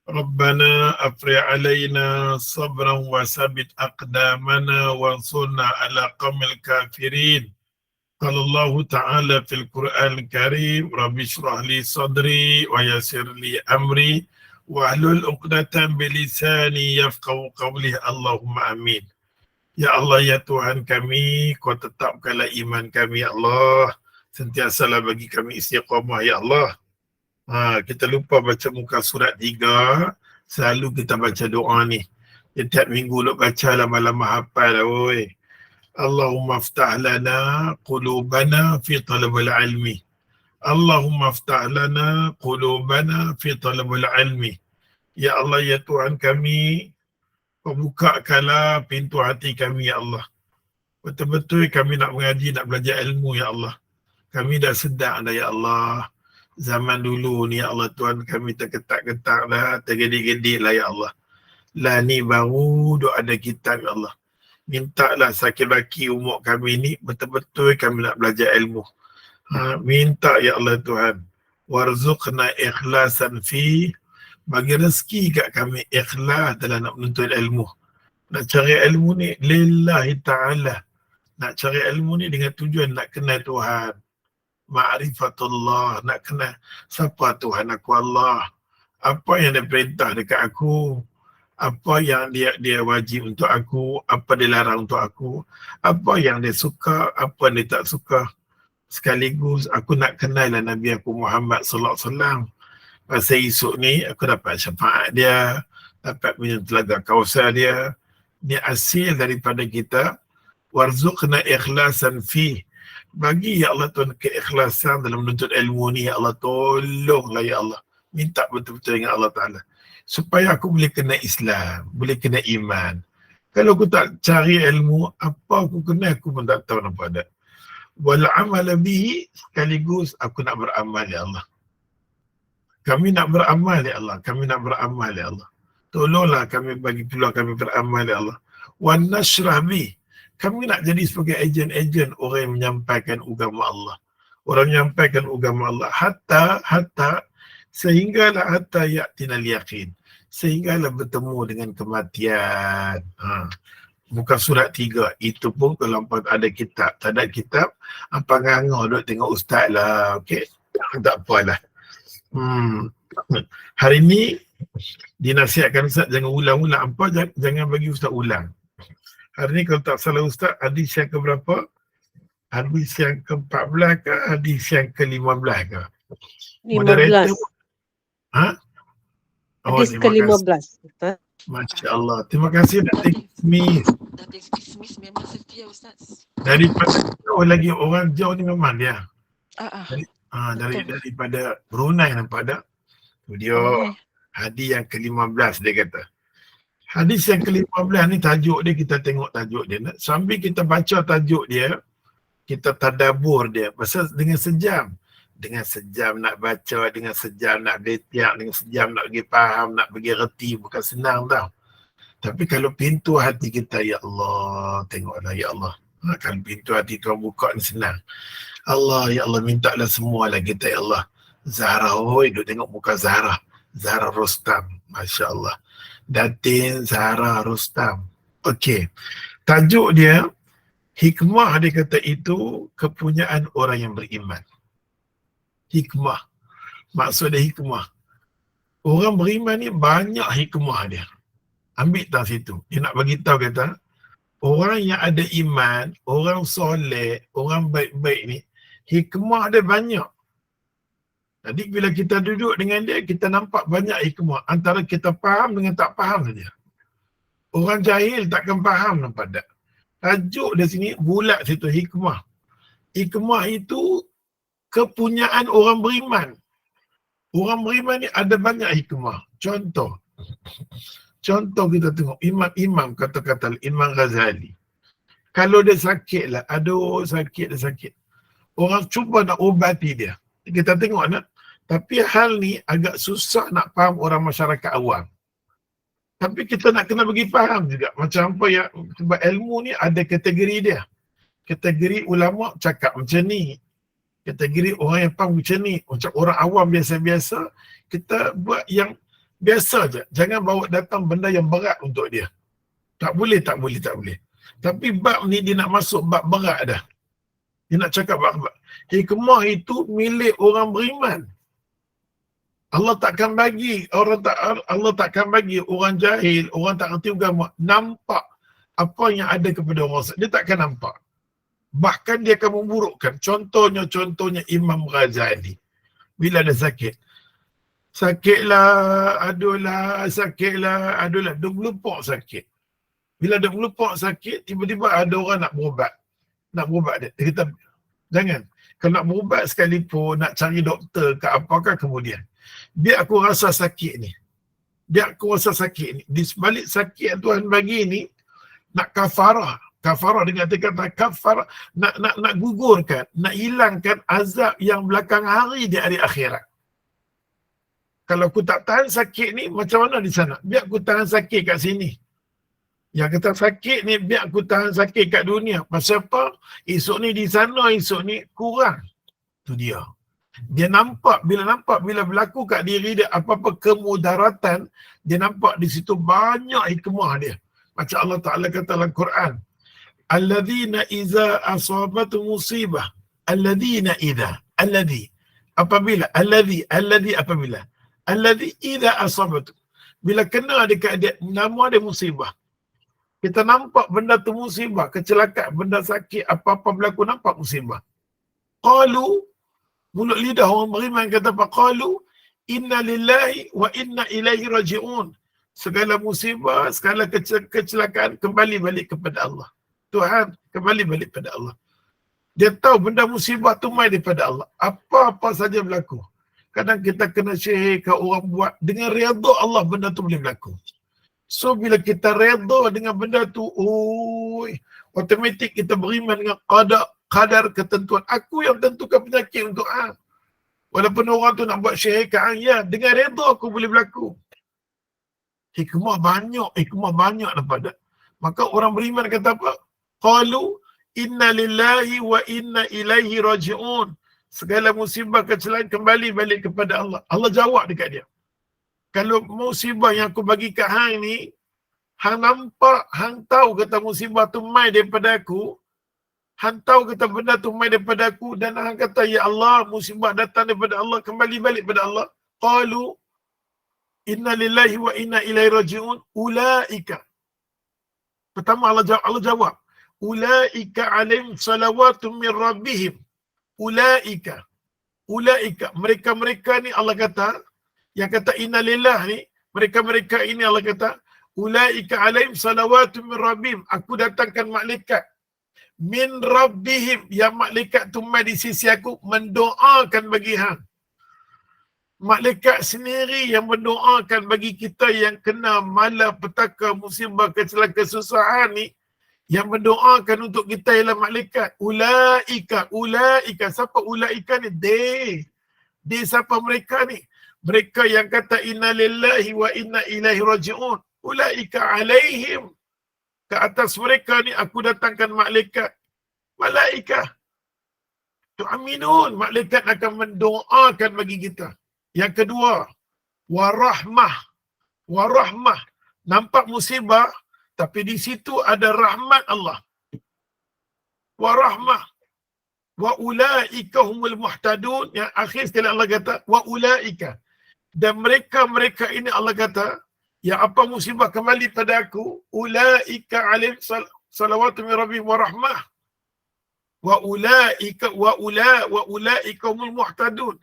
ربنا أفرغ علينا صبرا وثبت أقدامنا وانصرنا على قوم الكافرين. قال الله تعالى في القرآن الكريم رب اشرح لي صدري ويسر لي أمري واحلل عقدة بلساني يفقهوا قولي اللهم آمين. Ya Allah, ya Tuhan kami, Kau tetapkanlah iman kami, ya Allah. Sentiasalah bagi kami istiqamah, ya Allah. Kita lupa baca muka surat 3, selalu kita baca doa ni. Setiap minggu nak baca lama-lama hafal lah, oi. Allahumma aftah lana qulubana fi talabil ilmi. Allahumma aftah lana qulubana fi talabil ilmi. Ya Allah, ya Tuhan kami, Kau bukakanlah pintu hati kami, ya Allah. Betul-betul kami nak mengaji, nak belajar ilmu, ya Allah. Kami dah sedar dah, ya Allah. Zaman dulu ni, ya Allah, Tuhan kami terketak-ketak lah, tergedik-gedik lah, ya Allah. Lah ni baru duk ada kitab, ya Allah. Mintalah sakit baki umur kami ni, betul-betul kami nak belajar ilmu. Minta, ya Allah Tuhan. Warzuqna ikhlasan fi, bagi rezeki kat kami ikhlas dalam nak menuntut ilmu. Nak cari ilmu ni lillahi ta'ala. Nak cari ilmu ni dengan tujuan nak kenal Tuhan. Ma'rifatullah, nak kenal siapa Tuhan aku, Allah. Apa yang dia perintah dekat aku, apa yang dia wajib untuk aku, apa dia larang untuk aku, apa yang dia suka, apa yang dia tak suka. Sekaligus aku nak kenal lah Nabi aku Muhammad sallallahu alaihi wasallam. Pasal esok ni aku dapat syafaat dia, dapat minum telaga kausar dia. Ni hasil daripada kita warzuqna ikhlasan fi. Bagi ya Allah Tuhan keikhlasan dalam menuntut ilmu ni, ya Allah, tolonglah ya Allah. Minta betul-betul dengan Allah Ta'ala supaya aku boleh kena Islam, boleh kena iman. Kalau aku tak cari ilmu, apa aku kena, aku pun tak tahu apa ada. Wal amal bihi, sekaligus aku nak beramal, ya Allah. Kami nak beramal, ya Allah. Kami nak beramal, ya Allah. Tolonglah kami, bagi peluang kami beramal, ya Allah. Wan nashrah bihi, kami nak jadi sebagai ejen-ejen orang yang menyampaikan agama Allah. Orang menyampaikan agama Allah hatta sehinggalah hatta ya'tinal yaqin. Sehinggalah bertemu dengan kematian. Muka surat 3. Itu pun kalau ada kitab, tak ada kitab, apa ngangah duk tengok ustaz lah. Okey. Tak apalah. Hari ni dinasihatkan ustaz jangan ulang-ulang apa, jangan bagi ustaz ulang. Hari ni kalau tak salah ustaz, hadis yang ke berapa? Hadis yang ke-14 ke hadis yang ke-15 ke? 15. Hadis ke-15. Masya Allah. Terima kasih Datuk Ismis. Datuk Ismis memang setia Ustaz. Daripada jauh lagi, orang jauh ni memang dia. Daripada Brunei nampak tak? Dia hadis yang ke-15 dia kata. Hadis yang ke-15 ni tajuk dia, kita tengok tajuk dia. Sambil kita baca tajuk dia, kita tadabbur dia. Pasal dengan sejam nak baca, dengan sejam nak betiak, dengan sejam nak bagi faham, nak bagi reti, bukan senang tau. Tapi kalau pintu hati kita, ya Allah, tengoklah ya Allah. Kalau pintu hati Tuhan buka ni senang. Allah, ya Allah, mintalah semualah kita, ya Allah. Zahra, duk tengok muka Zahra. Zahra Rustam, Masya Allah. Datin Zahra Rustam. Okey. Tajuk dia, hikmah dia kata itu kepunyaan orang yang beriman. Hikmah. Maksud dia hikmah. Orang beriman ni banyak hikmah dia. Ambil tak situ. Dia nak bagi tahu kata, orang yang ada iman, orang soleh, orang baik-baik ni, hikmah dia banyak. Jadi bila kita duduk dengan dia, kita nampak banyak hikmah. Antara kita faham dengan tak faham saja. Orang jahil takkan faham, nampak tak? Tajuk di sini, bulat situ, hikmah. Hikmah itu kepunyaan orang beriman. Orang beriman ni ada banyak hikmah. Contoh kita tengok, imam kata-kata Imam Ghazali. Kalau dia sakit lah, aduh sakit. Orang cuba nak ubati dia. Kita tengok nak. Tapi hal ni agak susah nak faham orang masyarakat awam. Tapi kita nak kena bagi faham juga. Macam apa ya, sebab ilmu ni ada kategori dia. Kategori ulama cakap macam ni. Kategori orang yang faham macam ni, macam orang awam biasa-biasa, kita buat yang biasa je. Jangan bawa datang benda yang berat untuk dia. Tak boleh. Tapi bab ni dia nak masuk bab berat dah. Dia nak cakap bab. Hikmah itu milik orang beriman. Allah takkan bagi orang jahil, orang tak erti agama nampak apa yang ada kepada orang. Dia takkan nampak. Bahkan dia akan memburukkan. Contohnya Imam Ghazali. Bila ada sakit. Adulah. Dia melupak sakit. Bila dia melupak sakit, tiba-tiba ada orang nak berubat dia. Dia kata, jangan. Kalau nak berubat sekalipun, nak cari doktor ke apakah kemudian. Biar aku rasa sakit ni. Di sebalik sakit yang Tuhan bagi ni, nak kafarah dengan kata kafarah, nak gugurkan, nak hilangkan azab yang belakang hari di hari akhirat. Kalau aku tak tahan sakit ni, macam mana di sana? Biar aku tahan sakit kat sini. Yang kata sakit ni, biar aku tahan sakit kat dunia. Pasal apa? Esok ni di sana, esok ni kurang. Itu dia. Dia nampak, bila berlaku kat diri dia apa-apa kemudaratan, dia nampak di situ banyak hikmah dia. Macam Allah Ta'ala kata dalam Quran, Alladzina iza asabatu musibah. Apabila iza asabatu. Bila kena dekat dia, nama dia musibah. Kita nampak benda tu musibah, kecelakaan, benda sakit, apa-apa berlaku, nampak musibah. Qalu, mulut lidah orang beriman kata apa? Qalu, inna lillahi wa inna ilaihi raji'un. Segala musibah, segala kecelakaan kembali balik kepada Allah. Tuhan kembali balik kepada Allah. Dia tahu benda musibah tu mai daripada Allah. Apa-apa saja berlaku. Kadang kita kena syihir ke orang buat, dengan redha Allah benda tu boleh berlaku. So bila kita redha dengan benda tu, automatik kita beriman dengan qadar ketentuan. Aku yang tentukan penyakit untuk hang. Walaupun orang tu nak buat syihir ke hang, ya, dengan redha aku boleh berlaku. Hikmah banyak daripada. Maka orang beriman kata apa? Qalu inna lillahi wa inna ilaihi raji'un. Segala musibah kecelakaan kembali balik kepada Allah. Allah jawab dekat dia. Kalau musibah yang aku bagi kat hang ni, hang nampak, hang tahu kata musibah tu mai daripada aku, hang tahu kata benda tu mai daripada aku, dan hang kata, ya Allah, musibah datang daripada Allah, kembali balik pada Allah. Qalu inna lillahi wa inna ilaihi raji'un. Ulaika. Pertama Allah jawab. Ulaika alaihim salawatun min rabbihim. Ulaika. Mereka ni Allah kata, yang kata inna lillah ni, mereka ini Allah kata, ulaika alaihim salawatun min rabbihim. Aku datangkan malaikat min rabbihim, yang malaikat tu mai di sisi aku mendoakan bagi hang. Malaikat sendiri yang mendoakan bagi kita yang kena malapetaka, musibah, kecelakaan, kesusahan ni, yang mendoakan untuk kita ialah malaikat. Ulaika. Siapa ulaika ni? They siapa mereka ni? Mereka yang kata inna lillahi wa inna ilaihi raji'un. Ulaika alaihim. Ke atas mereka ni aku datangkan malaikat. Malaikah. Tu'aminun. Malaikat akan mendoakan bagi kita. Yang kedua, warahmah. Nampak musibah, tapi di situ ada rahmat Allah. Warahmah. Wa ulaika humul muhtadun. Yang akhir sekali Allah kata, wa ulaika. Dan mereka ini Allah kata, yang apa musibah kembali pada aku, ulaika alaihim salawatu min rabbihim wa rahmah. Wa ulaika humul muhtadun.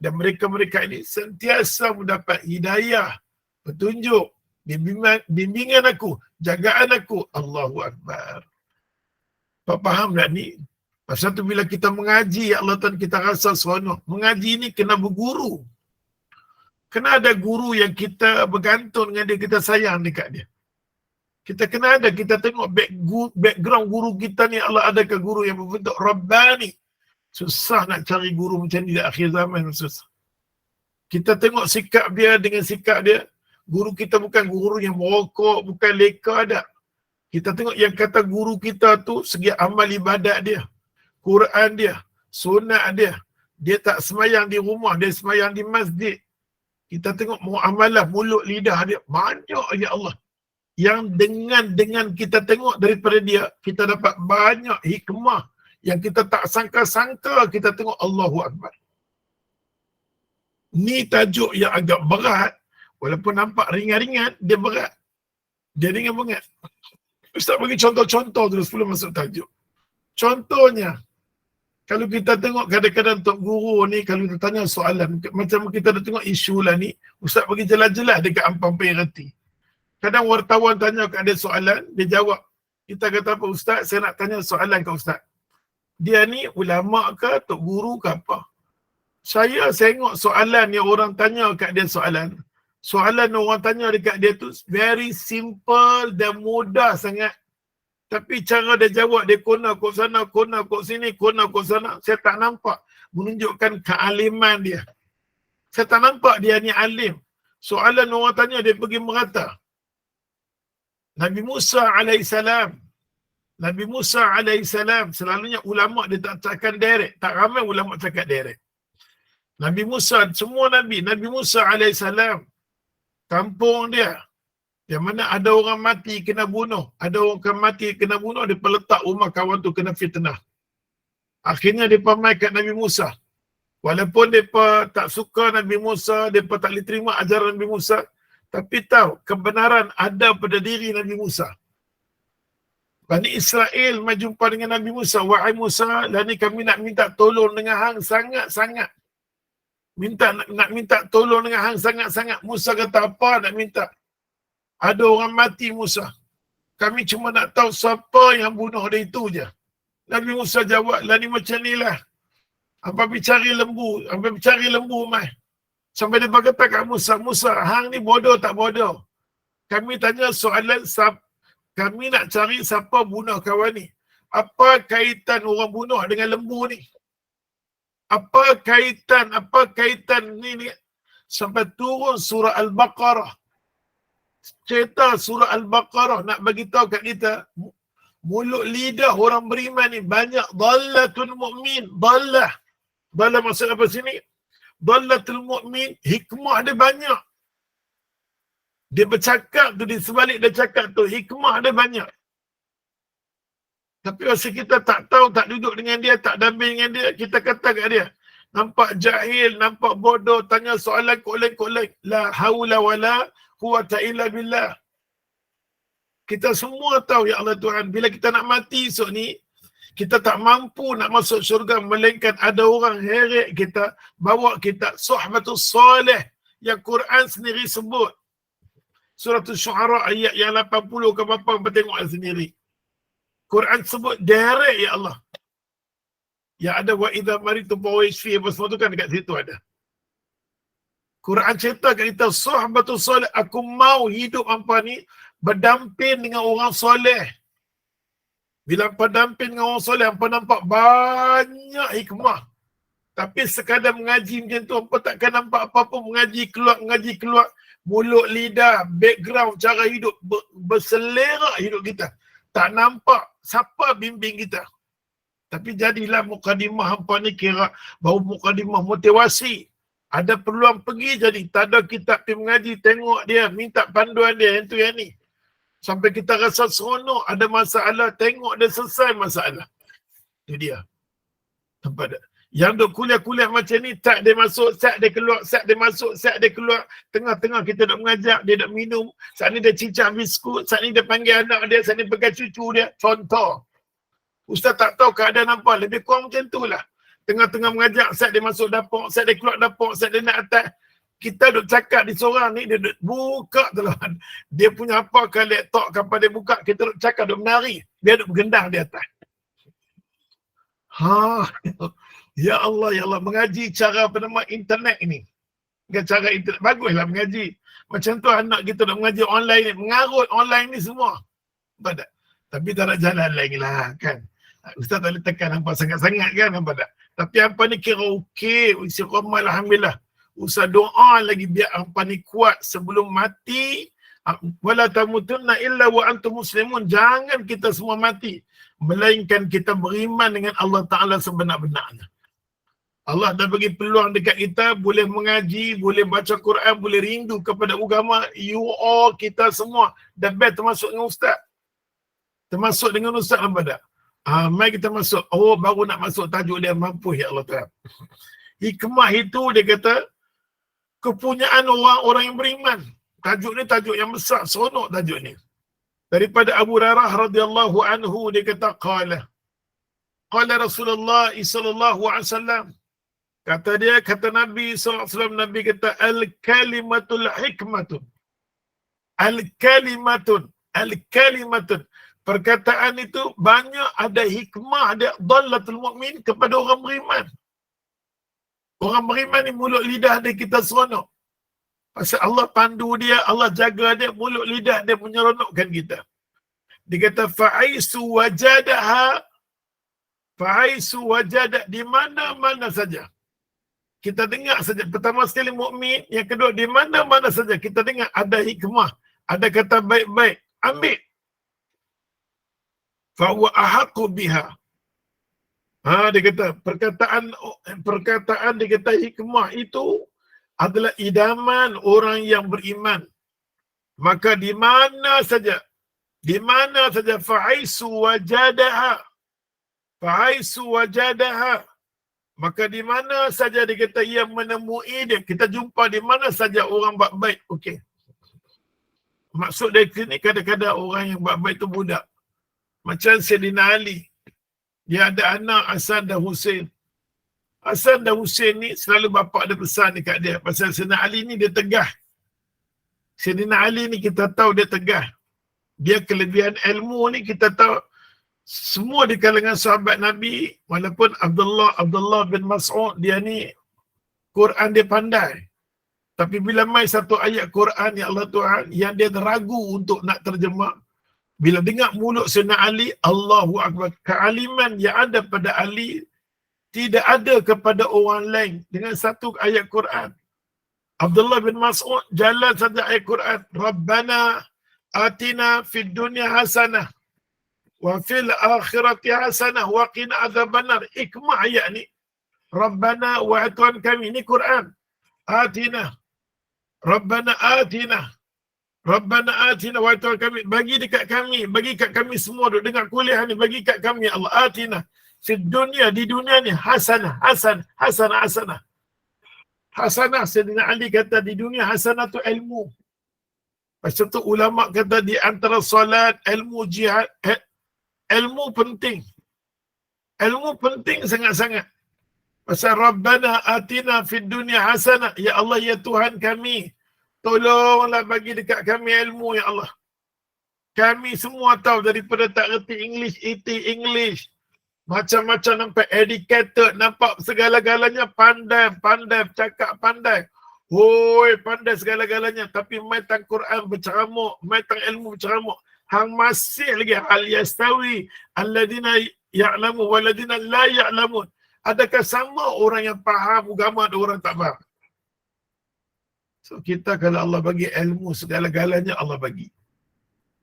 Dan mereka ini sentiasa mendapat hidayah, petunjuk, bimbingan aku, jagaan aku. Allahu Akbar. Faham tak ni? Pasal tu bila kita mengaji, ya Allah Tuhan, kita rasa seronok. Mengaji ni kena berguru. Kena ada guru yang kita bergantung dengan dia, kita sayang dekat dia. Kita kena ada, kita tengok background guru kita ni, Allah adakah guru yang berbentuk Rabbani. Susah nak cari guru macam ni di akhir zaman, susah. Kita tengok sikap dia dengan sikap dia. Guru kita bukan guru yang merokok, bukan leka, ada. Kita tengok yang kata guru kita tu, segi amal ibadat dia, Quran dia, sunat dia. Dia tak semayang di rumah, dia semayang di masjid. Kita tengok muamalah mulut lidah dia banyak, ya Allah. Yang dengan kita tengok daripada dia, kita dapat banyak hikmah yang kita tak sangka-sangka. Kita tengok Allahu Akbar. Ni tajuk yang agak berat. Walaupun nampak ringan-ringan, dia berat. Dia ringan banget. Ustaz bagi contoh-contoh dulu sebelum masuk tajuk. Contohnya, kalau kita tengok kadang-kadang Tok Guru ni, kalau kita tanya soalan, macam kita dah tengok isu lah ni, Ustaz bagi jelas-jelas dekat ampang reti. Kadang wartawan tanya kat dia soalan, dia jawab. Kita kata apa, Ustaz, saya nak tanya soalan kat Ustaz. Dia ni ulama ke, Tok Guru ke apa? Saya tengok soalan yang orang tanya kat dia soalan. Soalan orang tanya dekat dia tu very simple dan mudah sangat. Tapi cara dia jawab, dia kona kok sana, kona kok sini, kona kok sana. Saya tak nampak menunjukkan kealiman dia. Saya tak nampak dia ni alim. Soalan orang tanya, dia pergi merata. Nabi Musa alaihissalam. Nabi Musa alaihissalam, selalunya ulama dia tak cakap direct. Tak ramai ulama cakap direct. Nabi Musa, semua Nabi. Nabi Musa alaihissalam, kampung dia, yang mana ada orang mati kena bunuh. Ada orang mati kena bunuh, dia letak rumah kawan tu kena fitnah. Akhirnya dia mai kat Nabi Musa. Walaupun mereka tak suka Nabi Musa, mereka tak boleh terima ajaran Nabi Musa, tapi tahu kebenaran ada pada diri Nabi Musa. Bani Israel mai jumpa dengan Nabi Musa. Wahai Musa, lah ni kami nak minta tolong dengan hang sangat-sangat. Nak minta tolong dengan hang sangat-sangat. Musa kata, apa nak minta? Ada orang mati Musa. Kami cuma nak tahu siapa yang bunuh dia itu je. Nabi Musa jawab, lah ni macam ni lah. Apa cari lembu? Apa cari lembu mai? Sampai dia berkata kat Musa, Musa, hang ni bodoh tak bodoh? Kami tanya soalan, kami nak cari siapa bunuh kawan ni. Apa kaitan orang bunuh dengan lembu ni? Apa kaitan ni? Sampai turun surah Al-Baqarah. Cerita surah Al-Baqarah nak bagi tahu kat kita, mulut lidah orang beriman ni banyak dhallatul mu'min. Dhallah maksud apa sini? Dhallatul mu'min, hikmah dia banyak. Dia bercakap tu, di sebalik dia cakap tu, hikmah dia banyak. Tapi masa kita tak tahu, tak duduk dengan dia, tak damping dengan dia, kita kata kat dia, nampak jahil, nampak bodoh, tanya soalan kolek-kolek. La haula wala quwwata illa billah. Kita semua tahu, ya Allah Tuhan, bila kita nak mati esok ni, kita tak mampu nak masuk syurga, melainkan ada orang heret kita, bawa kita suhbatus soleh, yang Quran sendiri sebut. Surah Syu'ara ayat yang 80 ke berapa, bertengok sendiri. Quran sebut direct, ya Allah. Yang ada wa idza maritu fa huwa yashfi, apa semua tu kan dekat situ ada. Quran cerita kat kita, suhbatus soleh, aku mau hidup hampa ni berdamping dengan orang soleh. Bila hampa damping dengan orang soleh, hampa nampak banyak hikmah. Tapi sekadar mengaji macam tu, hampa takkan nampak apa-apa. Mengaji keluar, mulut lidah, background, cara hidup, berselera hidup kita. Tak nampak siapa bimbing kita. Tapi jadilah mukadimah hampa ni kira baru mukadimah motivasi. Ada peluang pergi jadi. Tak ada kitab pergi mengaji, tengok dia, minta panduan dia, yang tu yang ni. Sampai kita rasa seronok, ada masalah, tengok dia selesai masalah. Itu dia. Nampak tak? Yang duk kuliah-kuliah macam ni, tak dia masuk, sat dia keluar, sat dia masuk, sat dia keluar. Tengah-tengah kita duk mengajak, dia duk minum. Saat ni dia cincang biskut, saat ni dia panggil anak dia, saat ni pegang cucu dia. Contoh. Ustaz tak tahu keadaan apa, lebih kurang macam tu lah. Tengah-tengah mengajak, saat dia masuk dapur, saat dia keluar dapur, saat dia nak atas. Kita duk cakap di seorang ni, dia duk buka telan. Dia punya apa ke laptop, kapan dia buka, kita duk cakap, duk menari. Dia duk bergendang di atas. Ya Allah, ya Allah, mengaji cara apa nama internet ini. Cara internet, baguslah mengaji. Macam tu anak kita nak mengaji online ni, mengarut online ni semua. Nampak tak? Tapi tak nak jalan lagi lah kan. Ustaz tak boleh tekan hampa sangat-sangat kan, nampak tak? Tapi hampa ni kira okey, istiqamah alhamdulillah. Usah doa lagi biar hampa ni kuat sebelum mati. Wala tamutunna illa wa antum muslimun. Jangan kita semua mati, melainkan kita beriman dengan Allah Ta'ala sebenar-benarnya. Allah dah bagi peluang dekat kita, boleh mengaji, boleh baca Quran, boleh rindu kepada agama. You all, kita semua, the best termasuk dengan ustaz. Termasuk dengan ustaz apa tak? Mari kita masuk. Oh, baru nak masuk tajuk dia, mampu ya Allah Ta'ala. Hikmah itu dia kata, kepunyaan orang-orang yang beriman. Tajuk ni tajuk yang besar, seronok tajuk ni. Daripada Abu Hurairah radhiyallahu anhu dia kata qala Rasulullah sallallahu alaihi wasallam, kata Nabi sallallahu alaihi wasallam, Nabi kata al-kalimatul hikmatun, al-kalimatun, perkataan itu banyak ada hikmah, ada dhallatul mukmin kepada orang beriman. Orang beriman ni mulut lidah dia kita seronok. Pasal Allah pandu dia, Allah jaga dia, mulut lidah dia menyeronokkan kita. Dia kata fa'aisu wajada di mana-mana saja. Kita dengar saja. Pertama sekali mukmin, yang kedua di mana-mana saja kita dengar ada hikmah, ada kata baik-baik, ambil. Fa huwa ahaqqu biha. Dia kata perkataan dia kata hikmah itu adalah idaman orang yang beriman. Maka di mana saja fa'aisu wajadaha, maka di mana saja dia kata ia menemui dia, kita jumpa di mana saja orang buat baik. Okey, maksud dari sini kadang-kadang orang yang buat baik tu budak. Macam Sayyidina Ali, dia ada anak Hasan dan Husain. Hasan dan Husain ni selalu bapak dia pesan dekat dia, pasal Sayyidina Ali ni dia tegah. Sayyidina Ali ni kita tahu dia tegah. Dia kelebihan ilmu ni kita tahu. Semua di kalangan sahabat Nabi, walaupun Abdullah bin Mas'ud, dia ni Quran dia pandai. Tapi bila mai satu ayat Quran ya Allah Tuhan yang dia ragu untuk nak terjemah, bila dengar mulut Sayyidina Ali, Allahu Akbar, kealiman yang ada pada Ali tidak ada kepada orang lain dengan satu ayat Quran. Abdullah bin Mas'ud jalan saja ayat Quran, Rabbana atina fid dunya hasanah wa fil akhirati hasanah wa qina adzabannar. Hikmah ayat ni. Rabbana, wa Tuhan kami, ni Quran. Atina. Rabbana atina. Rabbana atina, wa Tuhan kami, bagi dekat kami, bagi kat kami semua duk dengar kuliah ni, bagi kat kami Allah. Atina fid dunya, di dunia ni hasanah. Hasanah, Sayyidina Ali kata di dunia hasanah tu ilmu. Pasal tu ulama kata di antara solat, ilmu, jihad, ilmu penting. Ilmu penting sangat-sangat. Pasal Rabbana atina fid dunya hasanah. Ya Allah, ya Tuhan kami, tolonglah bagi dekat kami ilmu ya Allah. Kami semua tahu daripada tak reti English, erti English. Macam-macam nampak educated, nampak segala-galanya pandai, cakap pandai. Hoi, pandai segala-galanya. Tapi mai tang Quran berceramuk, mai tang ilmu berceramuk. Hang masih lagi hal yastawi alladina ya'lamu waladina la ya'lamun. Adakah sama orang yang faham agama dan orang tak faham? So kita kalau Allah bagi ilmu segala-galanya Allah bagi.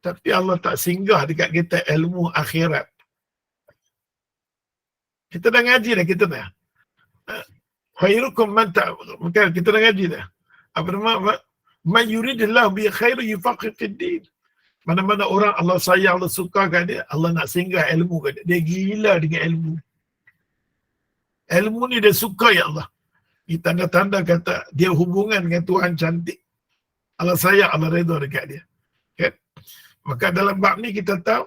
Tapi Allah tak singgah dekat kita ilmu akhirat. Kita dah ngaji dah, kita dah. Khairukum man bukan, kita dah ngaji dah. Apa nama? Man yuridillahu bi khairu yufaqqih fid din. Mana-mana orang Allah sayang, Allah suka kat dia, Allah nak singgah ilmu kat dia. Dia gila dengan ilmu. Ilmu ni dia suka ya Allah. Ini tanda-tanda kata dia hubungan dengan Tuhan cantik. Allah sayang, Allah redha dekat dia. Kan? Maka dalam bab ni kita tahu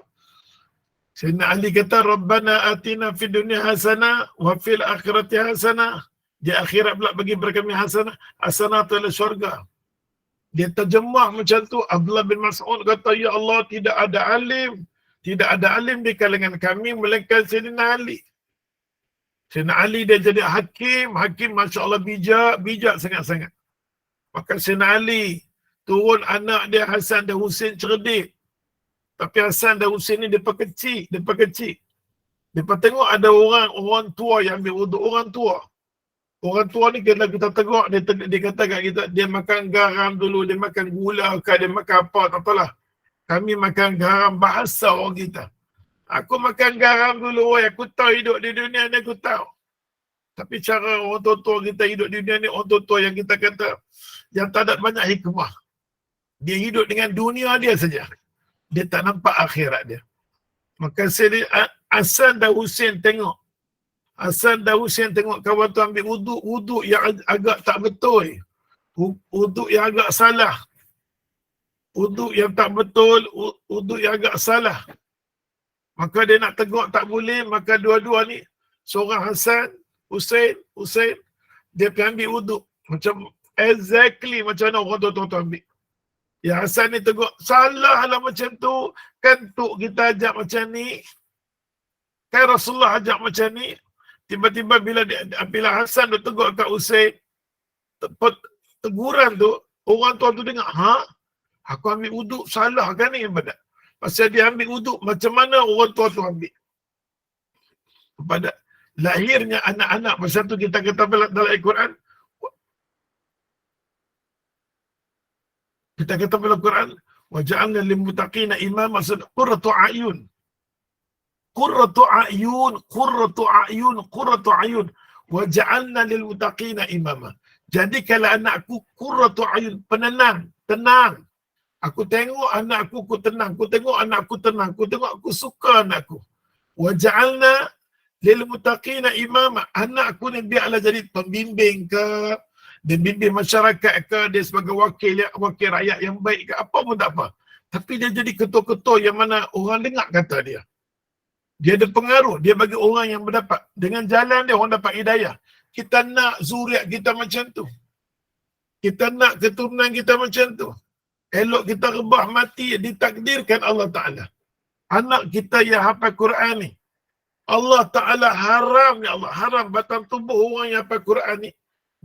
Sayyidina Ali kata Rabbana atina fid dunya hasanah wa fil akhirati hasanah. Di akhirat pula bagi kami hasanah. Hasanah tu adalah syurga. Dia terjemah macam tu. Abdullah bin Mas'ud kata, ya Allah, tidak ada alim di kalangan kami melainkan Sayyidina Ali. Sayyidina Ali dia jadi hakim Masya Allah bijak sangat-sangat. Maka Sayyidina Ali turun anak dia Hasan dan Husain cerdik. Tapi Hasan dan Husain ni depa kecil. Depa tengok ada orang tua yang ambil wuduk, orang tua. Orang tua ni kalau kita tengok, dia kata kat kita, dia makan garam dulu, dia makan gula ke, dia makan apa, tak apalah. Kami makan garam bahasa orang kita. Aku makan garam dulu, aku tahu hidup di dunia ni, aku tahu. Tapi cara orang tua-tua kita hidup di dunia ni, orang tua-tua yang kita kata yang tak ada banyak hikmah. Dia hidup dengan dunia dia saja. Dia tak nampak akhirat dia. Maka Hasan dan Husain tengok. Hasan dan Husain tengok kawan tu ambil wuduk yang agak tak betul. Wuduk yang agak salah. Wuduk yang tak betul, wuduk yang agak salah. Maka dia nak tegur tak boleh, maka dua-dua ni, seorang Hasan, Husain, dia pergi ambil wuduk. Macam exactly macam mana orang tua-tua ambil. Ya Hasan ni tegur, salah lah macam tu. Kan tuk kita ajak macam ni. Kan Rasulullah ajak macam ni. Tiba-tiba bila Hasan tu tegur kat Husain, teguran tu, orang tua tu dengar, aku ambil wuduk salah kan ni? Pasal dia ambil wuduk macam mana orang tua tu ambil. Pada lahirnya anak-anak, pasal tu kita kata dalam Al-Quran, kita kata dalam Al-Quran, waja'alna lil muttaqina imama, maksud qurratu a'yun. Qurratu a'yun. Waja'alna lil muttaqina imama. Jadi kalau anakku qurratu a'yun, tenang. Aku tengok anakku, aku tenang. Aku tengok anakku tenang. Aku tengok aku suka anakku. Waja'alna lil muttaqina imama. Anakku ni biarlah jadi pembimbing ke, dia bimbing masyarakat ke, dia sebagai wakil rakyat yang baik ke, apa pun tak apa. Tapi dia jadi ketua-ketua yang mana orang dengar kata dia. Dia ada pengaruh, dia bagi orang yang berdapat. Dengan jalan dia orang dapat hidayah. Kita nak zuriat kita macam tu. Kita nak keturunan kita macam tu. Elok kita rebah mati, ditakdirkan Allah Ta'ala. Anak kita yang hafal Quran ni, Allah Ta'ala haram, ya Allah, haram batang tubuh orang yang hafal Quran ni.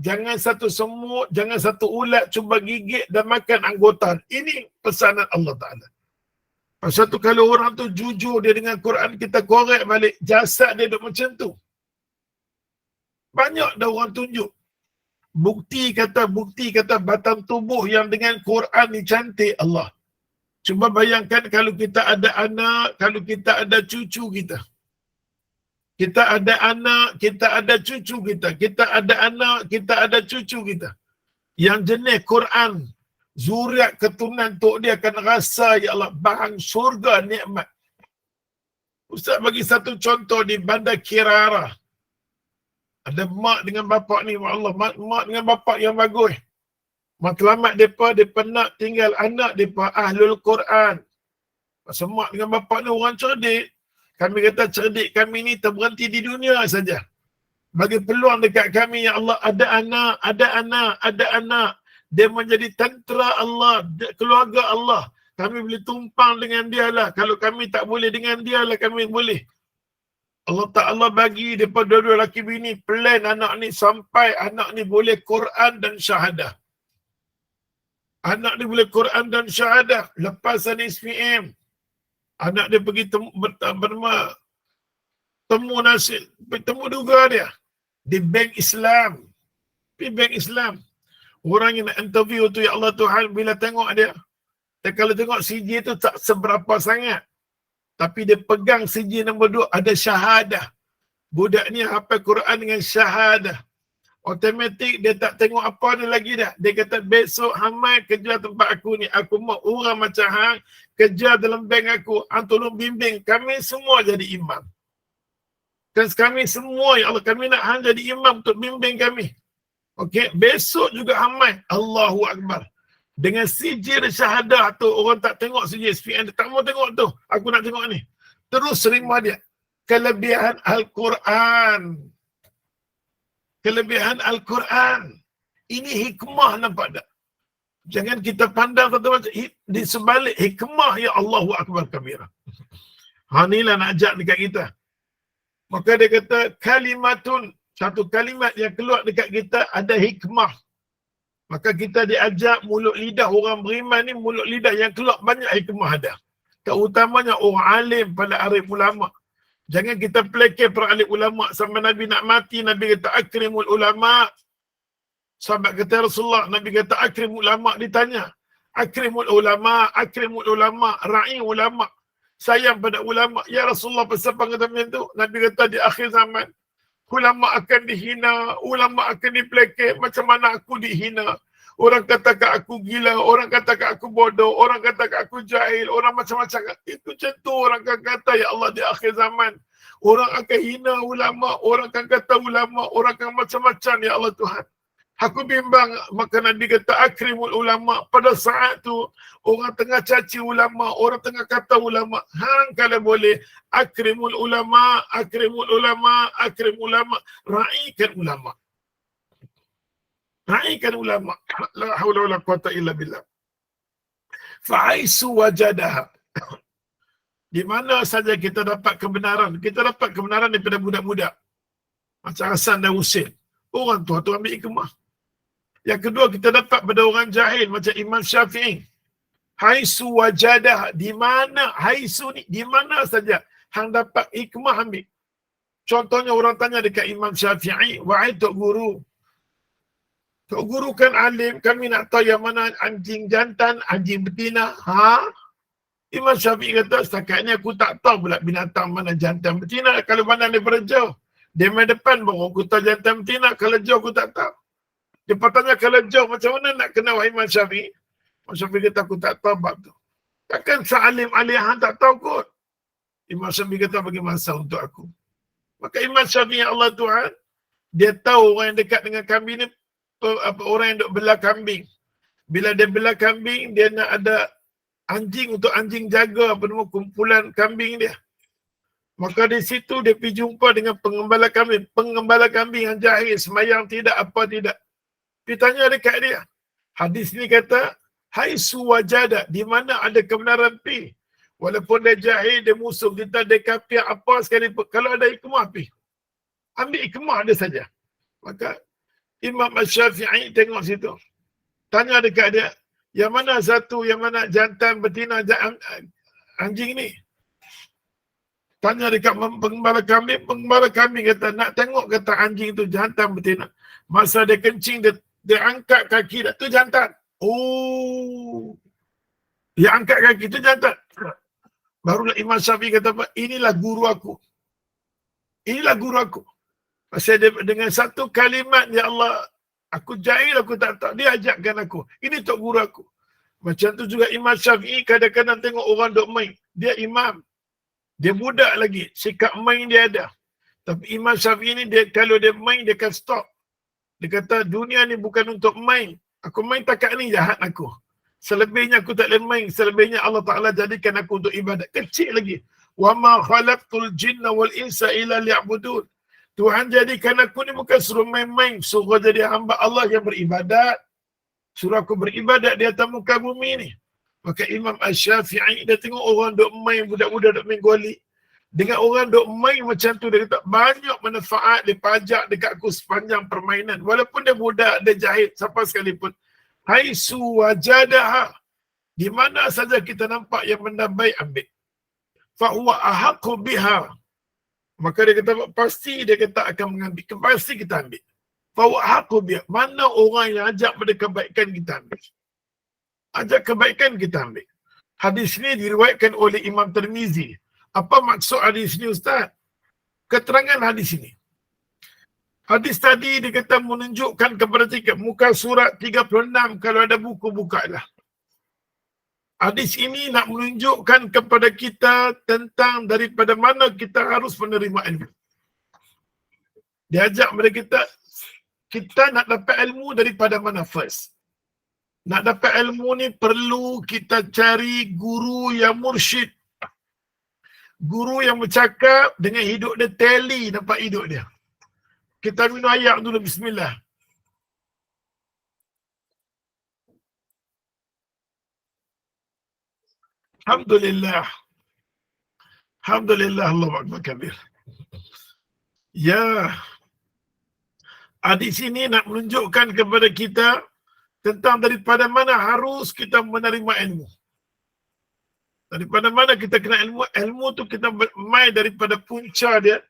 Jangan satu semut, jangan satu ulat cuba gigit dan makan anggota. Ini pesanan Allah Ta'ala. Pasal tu kalau orang tu jujur dia dengan Quran, kita korek balik, jasad dia duduk macam tu. Banyak dah orang tunjuk. Bukti kata batang tubuh yang dengan Quran ni cantik Allah. Cuba bayangkan kalau kita ada anak, kalau kita ada cucu kita. Kita ada anak, kita ada cucu kita. Kita ada anak, kita ada cucu kita. Yang jenis Quran, zuriat keturunan tok dia akan rasa, ya Allah, bahang surga nikmat. Ustaz bagi satu contoh di Bandar Kirara. Ada mak dengan bapak ni, Allah, mak dengan bapak yang bagus. Matlamat mereka nak tinggal anak mereka Ahlul Quran. Pasal mak dengan bapak ni orang cerdik. Kami kata cerdik kami ni terberhenti di dunia saja. Bagi peluang dekat kami, ya Allah, ada anak. Dia menjadi tentera Allah, keluarga Allah. Kami boleh tumpang dengan dia lah. Kalau kami tak boleh dengan dia lah, kami boleh. Allah Ta'ala bagi daripada dua-dua lelaki bini plan anak ni sampai anak ni boleh Quran dan syahadah. Anak ni boleh Quran dan syahadah. Lepasan SPM, anak dia pergi temu duga dia di Bank Islam. Di Bank Islam. Orang yang nak interview tu, ya Allah Tuhan, bila tengok dia, kalau tengok CJ tu tak seberapa sangat. Tapi dia pegang CJ nombor 2, ada syahadah. Budak ni hafal Quran dengan syahadah. Automatik dia tak tengok apa ni lagi dah. Dia kata, besok Hamad kerja tempat aku ni. Aku mau orang macam hang kerja dalam bank aku. Hang tolong bimbing. Kami semua jadi imam. Dan kami semua, ya Allah, kami nak hang jadi imam untuk bimbing kami. Okey, besok juga Hamad. Allahu Akbar. Dengan sijil syahadah tu, orang tak tengok sijil SPM, dia tak mau tengok tu. Aku nak tengok ni. Terus terima dia. Kelebihan Al-Quran. Kelebihan Al-Quran. Ini hikmah, nampak tak? Jangan kita pandang kata macam di sebalik hikmah, ya Allahu Akbar kabira. Inilah nak ajak dekat kita. Maka dia kata kalimatun, satu kalimat yang keluar dekat kita ada hikmah. Maka kita diajak mulut lidah orang beriman ni, mulut lidah yang keluar banyak hikmah ada. Terutamanya orang alim pada arif ulama. Jangan kita pelekeh para alim ulama. Sampai Nabi nak mati, Nabi kata akrimul ulama. Sahabat kata Rasulullah, Nabi kata akrimul ulama. Ditanya, akrimul ulama, ra'i ulama. Sayang pada ulama. Ya Rasulullah, pasal apa kata macam tu? Nabi kata di akhir zaman, ulama akan dihina, ulama akan dipelekeh. Macam mana aku dihina? Orang kata kat aku gila, orang kata kat aku bodoh, orang kata kat aku jahil, orang macam-macam. Itu macam tu orang akan kata, ya Allah, di akhir zaman. Orang akan hina ulama, orang akan kata ulama, orang akan macam-macam, ya Allah Tuhan. Aku bimbang, maka Nabi kata akrimul ulama. Pada saat tu orang tengah caci ulama, orang tengah kata ulama. Hang kalau boleh akrimul ulama, akrimul ulama, akrimul ulama. Raikan ulama. Raikan ulama. La haula wala quwata illa billah. Fa'aisu wajadaha. Di mana saja kita dapat kebenaran. Kita dapat kebenaran daripada budak-budak. Macam Hasan dan Husin. Orang tua tu ambil hikmah. Yang kedua, kita dapat pada orang jahil macam Imam Syafi'i. Haisu wajadah, di mana haisu ni, di mana saja hang dapat hikmah ambil. Contohnya orang tanya dekat Imam Syafi'i, wahai Tok Guru. Tok Guru kan alim, kami nak tahu yang mana anjing jantan, anjing betina. Imam Syafi'i kata, setakat ni aku tak tahu pula binatang mana jantan betina. Kalau mana daripada jauh. Dia main depan baru aku tahu jantan betina. Kalau jauh aku tak tahu. Dia tanya kalau jauh macam mana nak kenal wahai Imam Syafi'i? Imam Syafi'i kata aku tak tahu bab tu. Takkan sealim alihan tak tahu kot. Imam Syafi'i kata bagi masa untuk aku. Maka Imam Syafi'i Allah Tuhan, dia tahu orang yang dekat dengan kambing ni, orang yang duk belah kambing. Bila dia belah kambing, dia nak ada anjing untuk anjing jaga apa nama kumpulan kambing dia. Maka di situ dia pergi jumpa dengan pengembala kambing. Pengembala kambing yang jahil, semayang tidak, apa tidak. Dia tanya dekat dia. Hadis ni kata, haisu wajada, di mana ada kebenaran pi. Walaupun dia jahil, dia musuh kita, dia kafir apa sekali. Kalau ada hikmah pi. Ambil hikmah dia saja. Maka Imam Syafi'i tengok situ. Tanya dekat dia, yang mana satu, yang mana jantan, betina, anjing ni? Tanya dekat pengembala kambing kata, nak tengok kata anjing tu jantan, betina. Masa dia kencing, dia angkat kaki dah, tu jantan. Oh. Dia angkat kaki tu jantan. Barulah Imam Syafi'i kata, inilah guru aku. Inilah guru aku. Pasal dia, dengan satu kalimat, ya Allah, aku jahil, aku tak tahu. Dia ajakkan aku. Ini tok guru aku. Macam tu juga Imam Syafi'i kadang-kadang tengok orang duk main. Dia imam. Dia budak lagi. Sikap main dia ada. Tapi Imam Syafi'i ni, dia, kalau dia main, dia akan stop. Dia kata, dunia ni bukan untuk main. Aku main takat ni jahat aku. Selebihnya aku tak boleh main. Selebihnya Allah Ta'ala jadikan aku untuk ibadat. Kecil lagi. وَمَا خَلَقْتُ الْجِنَّ وَالْإِنْسَ إِلَّا لِيَعْبُدُونَ. Tuhan jadikan aku ni bukan suruh main-main. Suruh jadi hamba Allah yang beribadat. Suruh aku beribadat di atas muka bumi ni. Maka Imam Syafi'i dia tengok orang duk main, budak-budak duk main goli. Dengan orang duk main macam tu, dia kata banyak manfaat dia pajak dekat aku sepanjang permainan. Walaupun dia budak, dia jahil, siapa sekalipun. Haisu wajadaha. Di mana saja kita nampak yang benda baik, ambil. Fahuwa ahaqu biha. Maka dia kata, pasti dia kata akan mengambil. Pasti kita ambil. Fahuwa ahaqu biha. Mana orang yang ajak pada kebaikan, kita ambil. Ajak kebaikan, kita ambil. Hadis ni diriwayatkan oleh Imam Tirmizi. Apa maksud hadis ni, Ustaz? Keterangan hadis ini. Hadis tadi dia kata menunjukkan kepada kita, muka surat 36, kalau ada buku, bukalah. Hadis ini nak menunjukkan kepada kita tentang daripada mana kita harus menerima ilmu. Dia ajak kepada kita nak dapat ilmu daripada mana first. Nak dapat ilmu ni perlu kita cari guru yang mursyid. Guru yang bercakap dengan hidup dia tally nampak hidup dia. Kita minum ayat dulu, bismillah. Alhamdulillah. Alhamdulillah, Allahu Akbar kabir. Ya. Hadis ini nak menunjukkan kepada kita tentang daripada mana harus kita menerima ilmu. Daripada mana kita kena ilmu. Ilmu tu kita main daripada punca dia.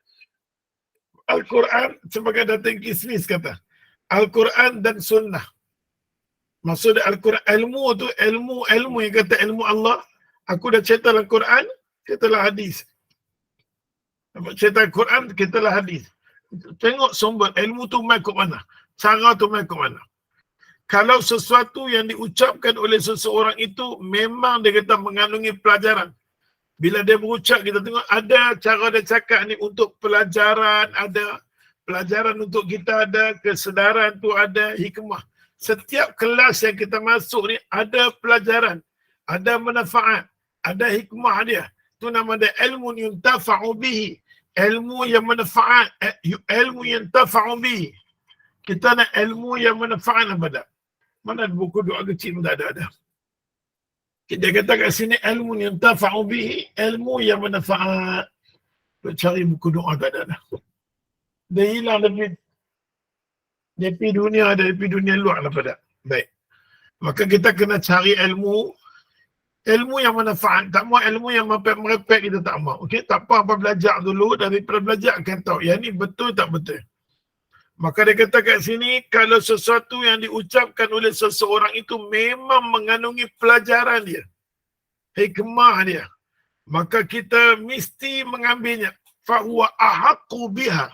Al-Quran sebagai datang kismis kata. Al-Quran dan sunnah. Maksud Al-Quran, ilmu tu ilmu yang kata ilmu Allah. Aku dah cerita Al-Quran, ceritalah hadis. Cerita Al-Quran, ceritalah hadis. Tengok sumber ilmu tu mai ke mana. Cara tu mai ke mana. Kalau sesuatu yang diucapkan oleh seseorang itu memang dia kata mengandungi pelajaran. Bila dia berucap, kita tengok ada cara dia cakap ni untuk pelajaran, ada pelajaran untuk kita, ada kesedaran tu, ada hikmah. Setiap kelas yang kita masuk ni ada pelajaran, ada manfaat, ada hikmah dia. Tu nama dia ilmu yuntafa'u bihi. Ilmu yang manfaat, ilmu yang tafa'u bihi. Kita nak ilmu yang manfaat apa tak? Mana ada buku doa kecil pun tak ada. Dia kata kat sini ilmu yang tafa'u bihi, ilmu yang manfaat. Cari buku doa tak ada dah. Dia hilang dari dunia luar lah pada. Baik. Maka kita kena cari ilmu yang manfaat. Tak mau ilmu yang merepek kita tak mau. Okey, tak apa belajar dulu, daripada belajar akan tahu yang ni betul tak betul. Maka dia kata kat sini, kalau sesuatu yang diucapkan oleh seseorang itu memang mengandungi pelajaran dia, hikmah dia, maka kita mesti mengambilnya. Fahuwa ahaqqu biha.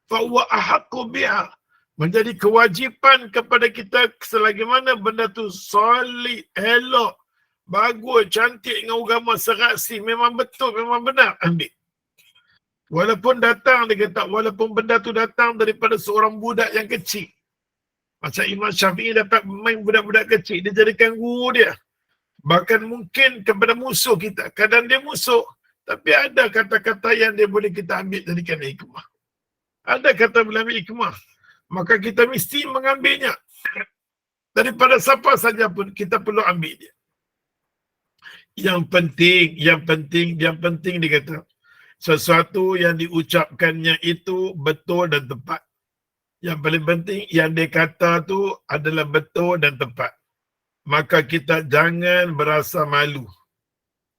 Fahuwa ahaqqu biha. Menjadi kewajipan kepada kita selagi mana benda tu solid, elok, bagus, cantik dengan agama serasi, memang betul, memang benar, ambil. Walaupun datang, dia kata, walaupun benda tu datang daripada seorang budak yang kecil. Macam Imam Syafi'i dapat main budak-budak kecil, dia jadikan guru dia. Bahkan mungkin kepada musuh kita. Kadang dia musuh, tapi ada kata-kata yang dia boleh kita ambil jadikan hikmah. Ada kata boleh ambil hikmah. Maka kita mesti mengambilnya. Daripada siapa saja pun kita perlu ambil dia. Yang penting dia kata, sesuatu yang diucapkannya itu betul dan tepat. Yang paling penting yang dia kata tu adalah betul dan tepat. Maka kita jangan berasa malu.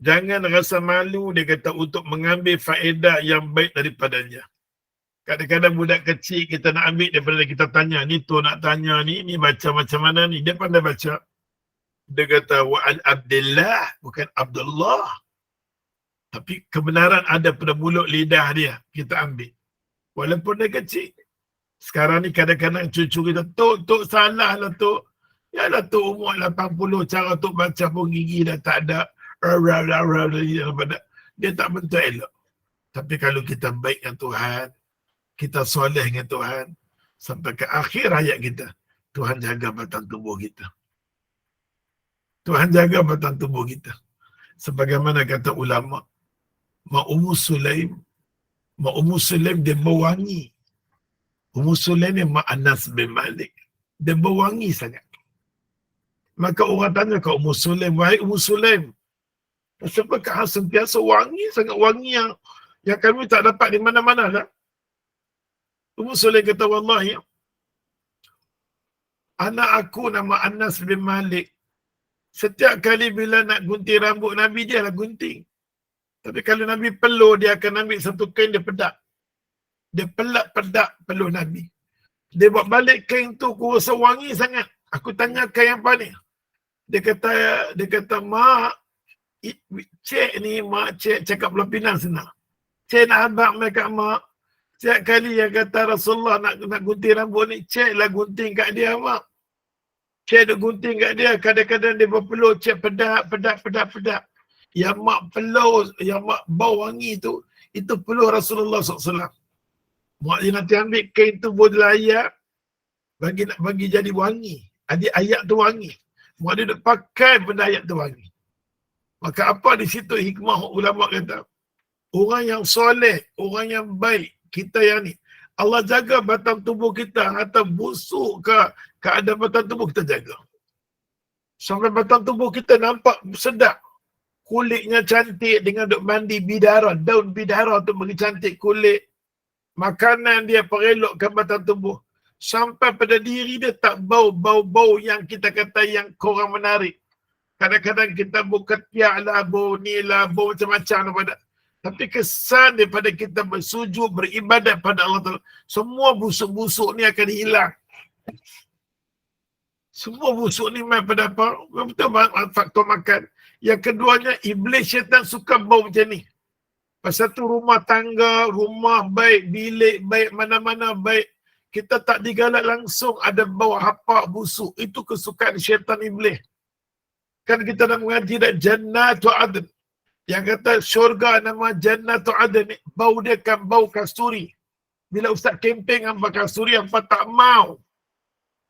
Jangan rasa malu, dia kata, untuk mengambil faedah yang baik daripadanya. Kadang-kadang budak kecil kita nak ambil daripada kita tanya, ni tu nak tanya ni baca macam mana ni. Dia pandai baca. Dia kata, wa'al Abdullah, bukan Abdullah. Tapi kebenaran ada pada mulut lidah dia, kita ambil. Walaupun dia kecil. Sekarang ni kadang-kadang cucu kita, Tok salah lah Tok. Yalah Tok umur 80, cara Tok baca pun gigi dah tak ada. Dia tak bentuk elok. Tapi kalau kita baik dengan Tuhan, kita soleh dengan Tuhan, sampai ke akhir hayat kita, Tuhan jaga batang tubuh kita. Tuhan jaga batang tubuh kita. Sebagaimana kata ulama, Ummu Sulaim dia berwangi. Ummu Sulaim ni Mak Anas bin Malik. Dia berwangi sangat. Maka orang tanya ke Ummu Sulaim, wahai Ummu Sulaim, sebab kau sentiasa wangi, sangat wangi yang kami tak dapat di mana-mana lah. Ummu Sulaim kata, wallahi, anak aku nama Anas bin Malik. Setiap kali bila nak gunting rambut Nabi, dia lah gunting. Tapi kalau Nabi peluh, dia akan ambil satu kain, dia pedak. Dia pedak peluh Nabi. Dia buat balik kain tu, aku rasa wangi sangat. Aku tanya kain apa ni? Dia kata, Mak, Cik ni, Mak Cik cakap Pulau Pinang senang. Cik nak abang mereka Mak. Setiap kali yang kata Rasulullah nak gunting rambut ni, Cik lah gunting kat dia, Mak. Cik duk gunting kat dia, kadang-kadang dia berpeluh, Cik pedak. Yang Mak peluh, yang Mak bau wangi tu, itu peluh Rasulullah SAW. Mak dia nanti ambil kain tu boleh ayak, bagi jadi wangi. Adik ayat tu wangi. Mak dia duk pakai benda ayat tu wangi. Maka apa di situ hikmah ulama kata? Orang yang soleh, orang yang baik, kita yang ni, Allah jaga batang tubuh kita, atau busuk ke keadaan batang tubuh kita jaga. Sampai batang tubuh kita nampak sedap. Kulitnya cantik dengan duk mandi bidara, daun bidara tu bagi cantik kulit. Makanan dia perelokkan batang tubuh. Sampai pada diri dia tak bau yang kita kata yang kurang menarik. Kadang-kadang kita bau ketiak lah, bau ni lah, bau macam-macam lah. Tapi kesan daripada kita bersujud, beribadat pada Allah Ta'ala, semua busuk-busuk ni akan hilang. Semua busuk ni main pada apa? Betul faktor makan. Yang keduanya, iblis syaitan suka bau macam ni. Pasal tu rumah tangga, rumah baik, bilik baik, mana-mana baik, kita tak digalak langsung ada bau hapak busuk. Itu kesukaan syaitan iblis. Kan kita nak mengaji dah Jannatu Adn. Yang kata syurga nama Jannatu Adn ni, bau dia kan bau kasturi. Bila ustaz kemping hampa kasturi, hampa tak mau.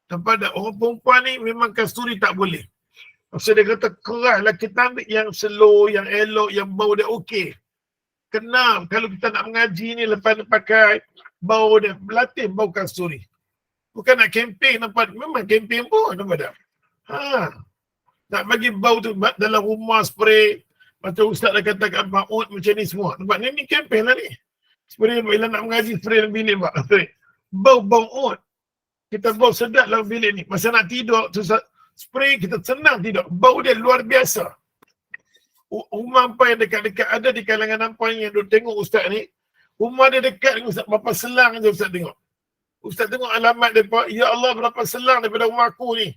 Nampak tak? Orang perempuan ni memang kasturi tak boleh. Maksud dia kata keras lah, kita ambil yang slow, yang elok, yang bau dia okey. Kenal kalau kita nak mengaji ni lepas nak pakai bau dia, berlatih bau kasturi. Bukan nak kemping nampak, memang kemping pun nampak tak? Nak bagi bau tu dalam rumah spray. Macam ustaz dah kata kat Ma'ud macam ni semua. Nampak ni kemping lah ni. Spray bila nak mengaji spray dalam bilik pak. Bau ud. Kita bau sedap dalam bilik ni. Masa nak tidur, spray kita senang tidur. Bau dia luar biasa. Rumah apa yang dekat-dekat ada di kalangan apa yang duk tengok ustaz ni. Rumah dia dekat dengan ustaz. Berapa selang je ustaz tengok. Ustaz tengok alamat dia. Ya Allah, berapa selang daripada rumah aku ni.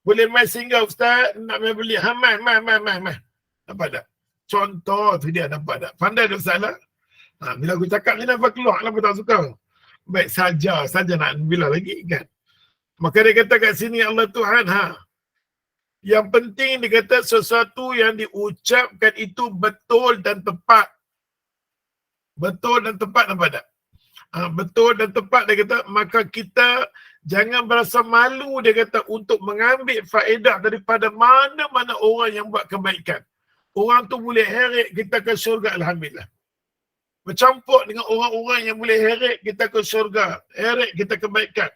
Boleh main singgah ustaz. Nak main beli. Mai. Nampak tak? Contoh tu dia, nampak tak? Pandai tak ustaz lah? Bila aku cakap ni nampak keluar lah, aku tak suka. Baik saja nak bilang lagi kan. Maka dia kata kat sini Allah Tuhan, yang penting dia kata sesuatu yang diucapkan itu betul dan tepat. Betul dan tepat, nampak tak? Betul dan tepat dia kata, maka kita jangan berasa malu dia kata untuk mengambil faedah daripada mana-mana orang yang buat kebaikan. Orang tu boleh heret kita ke syurga, alhamdulillah. Bercampur dengan orang-orang yang boleh heret kita ke syurga, heret kita kebaikan.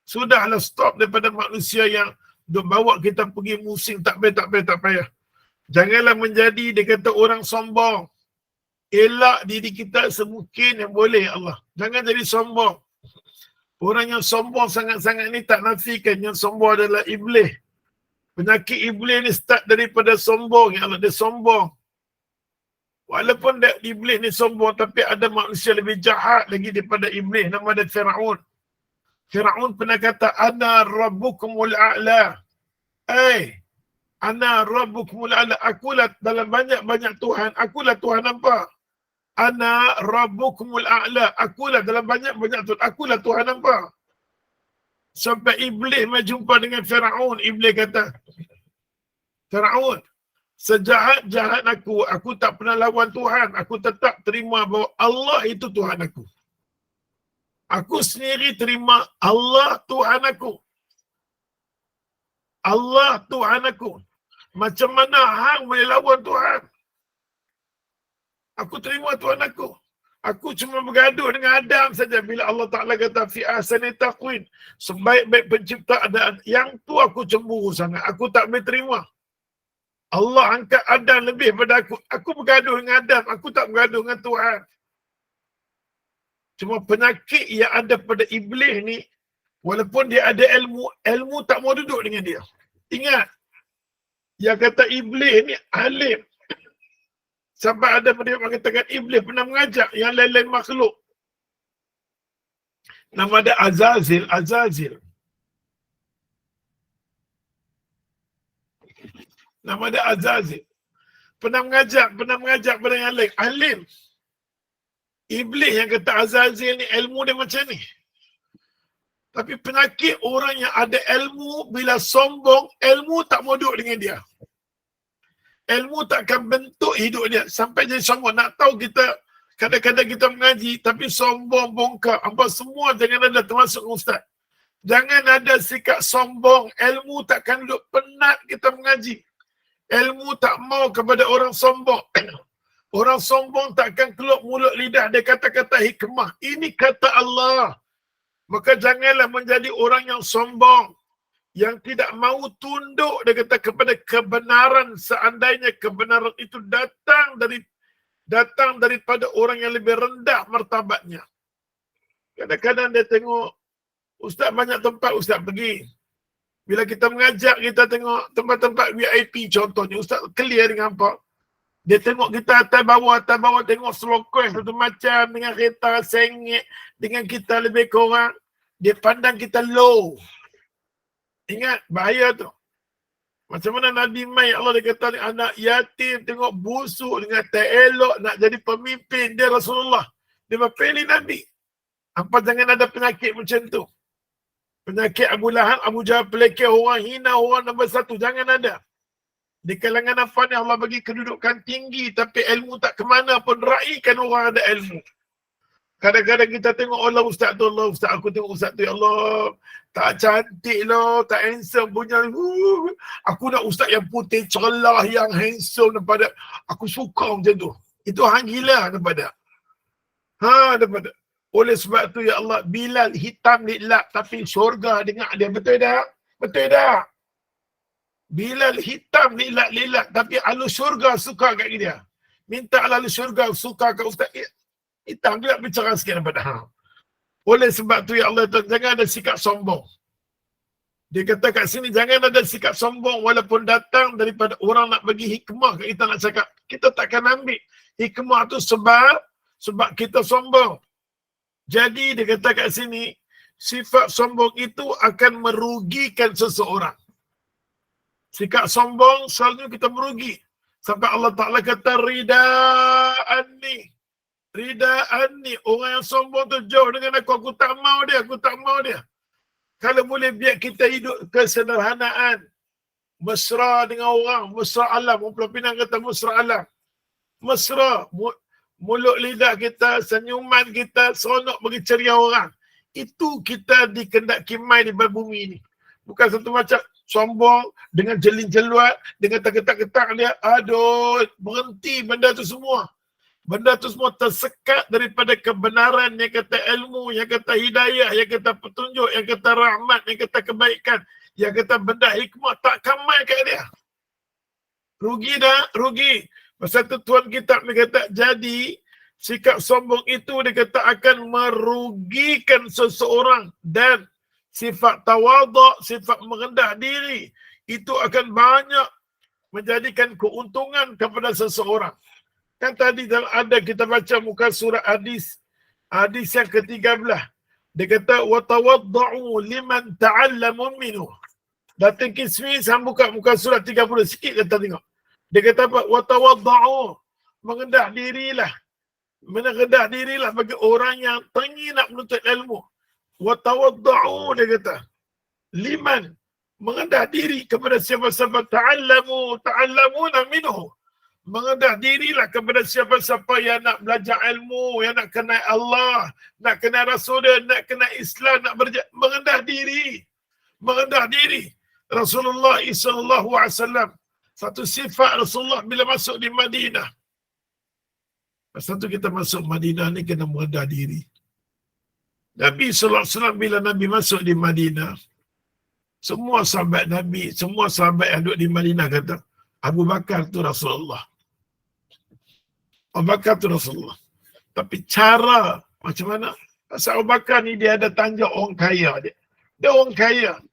Sudahlah stop daripada manusia yang duk bawa kita pergi musing, tak payah. Janganlah menjadi dia kata orang sombong. Elak diri kita semungkin yang boleh Allah. Jangan jadi sombong. Orang yang sombong sangat-sangat ni tak nafikan yang sombong adalah iblis. Penyakit iblis ni start daripada sombong. Ya Allah, dia sombong. Walaupun iblis ni sombong, tapi ada manusia lebih jahat lagi daripada iblis. Nama dia Fir'aun. Fir'aun pernah kata, Ana Rabbukumul A'la. Ana Rabbukumul A'la. Akulah dalam banyak-banyak Tuhan. Akulah Tuhan apa? Ana Rabbukumul A'la. Akulah dalam banyak-banyak Tuhan. Akulah Tuhan apa? Sampai iblis berjumpa dengan Fir'aun. Iblis kata, Fir'aun, sejahat-jahat aku tak pernah lawan Tuhan. Aku tetap terima bahawa Allah itu Tuhan aku. Aku sendiri terima Allah Tuhan aku. Allah Tuhan aku. Macam mana hang boleh lawan Tuhan? Aku terima Tuhan aku. Aku cuma bergaduh dengan Adam saja bila Allah Ta'ala kata fi ahsani taqwim. Sebaik-baik penciptaan. Yang tu aku cemburu sangat. Aku tak boleh terima. Allah angkat Adam lebih pada aku. Aku bergaduh dengan Adam. Aku tak bergaduh dengan Tuhan. Cuma penyakit yang ada pada iblis ni, walaupun dia ada ilmu tak mau duduk dengan dia. Ingat, yang kata iblis ni alim. Sampai ada dia mengatakan iblis pernah mengajak yang lain-lain makhluk. Nama dia Azazil. Nama dia Azazil. Pernah mengajak pada yang lain. Alim. Iblis yang kata Azazil ni ilmu dia macam ni. Tapi penyakit orang yang ada ilmu, bila sombong, ilmu tak mau duduk dengan dia. Ilmu takkan bentuk hidup dia. Sampai jadi sombong. Nak tahu kita, kadang-kadang kita mengaji, tapi sombong, bongkar. Apa semua jangan ada termasuk ustaz. Jangan ada sikap sombong. Ilmu takkan duduk penat kita mengaji. Ilmu tak mau kepada orang sombong. Orang sombong takkan keluar mulut lidah dia kata-kata hikmah. Ini kata Allah. Maka janganlah menjadi orang yang sombong, yang tidak mahu tunduk dia kata kepada kebenaran seandainya kebenaran itu datang daripada orang yang lebih rendah martabatnya. Kadang-kadang dia tengok ustaz banyak tempat ustaz pergi. Bila kita mengajak, kita tengok tempat-tempat VIP contohnya, ustaz clear dengan apa? Dia tengok kita atas bawah tengok selokoi satu macam dengan kereta sengit dengan kita lebih kurang. Dia pandang kita low. Ingat bahaya tu. Macam mana Nabi mai, Allah dia kata anak yatim tengok busuk dengan tak elok nak jadi pemimpin. Dia Rasulullah. Dia pilih Nabi. Apa jangan ada penyakit macam tu. Penyakit Abu Lahab, Abu Jahal, pelekeh orang, hina orang nombor satu. Jangan ada. Di kalangan apa ni Allah bagi kedudukan tinggi tapi ilmu tak ke mana pun, raikan orang ada ilmu. Kadang-kadang kita tengok Allah ustaz tu, Allah ustaz, aku tengok ustaz tu, ya Allah tak cantik lah, tak handsome punya. Aku nak ustaz yang putih celah, yang handsome daripada. Aku suka macam tu. Itu hang gila daripada. Daripada. Oleh sebab tu ya Allah, Bilal hitam lilak tapi syurga dengar dia. Betul tak? Betul tak? Bilal hitam lilak tapi ahli syurga suka kat dia. Minta ahli syurga suka kat ustaz. Hitam juga bicara sikit daripada. Oleh sebab tu ya Allah, jangan ada sikap sombong. Dia kata kat sini, jangan ada sikap sombong walaupun datang daripada orang nak bagi hikmah kat kita, nak cakap. Kita takkan ambil hikmah tu sebab kita sombong. Jadi dia kata kat sini, sifat sombong itu akan merugikan seseorang. Sikap sombong selalu kita merugi. Sampai Allah Ta'ala kata, ridaan ni. Orang yang sombong tu jauh dengan aku tak mau dia. Kalau boleh biar kita hidup kesederhanaan. Mesra dengan orang, mesra alam. Orang Pinang kata mesra alam. Mesra, mulut lidah kita, senyuman kita, seronok bagi ceria orang. Itu kita dikendaki mai di bumi ini. Bukan satu macam sombong, dengan jelin-jeluat, dengan ketak-ketak dia. Aduh, berhenti benda tu semua. Benda tu semua tersekat daripada kebenaran, yang kata ilmu, yang kata hidayah, yang kata petunjuk, yang kata rahmat, yang kata kebaikan, yang kata benda hikmah, tak kamai kat dia. Rugi dah, rugi. Pasal tu Tuan kita kata, jadi sikap sombong itu dia kata akan merugikan seseorang, dan sifat tawaduk, sifat merendah diri, itu akan banyak menjadikan keuntungan kepada seseorang. Kan tadi ada kita baca muka surat hadis yang ke-13. Dia kata wa tawadda'u liman ta'allamu minhu. Datang kismi sambung buka muka surat 30 sikit kata tengok. Dia kata apa? Wa tawadda'u, mengendah dirilah. Mengendah dirilah bagi orang yang teringin nak menuntut ilmu. Wa tawadda'u, dia kata. Liman, mengendah diri kepada siapa-siapa ta'allamuna minhu. Mengendah dirilah kepada siapa-siapa yang nak belajar ilmu, yang nak kenal Allah, nak kenal Rasul dia, nak kenal Islam, nak mengendah diri. Mengendah diri. Rasulullah SAW, satu sifat Rasulullah bila masuk di Madinah. Pasal tu kita masuk Madinah ni kena mengendah diri. Nabi SAW bila Nabi masuk di Madinah, semua sahabat Nabi, semua sahabat yang duduk di Madinah kata, Abu Bakar tu Rasulullah. Abu Bakar tu Rasulullah. Tapi cara macam mana? Pasal Abu Bakar ni dia ada tanjak orang kaya dia. Dia orang kaya.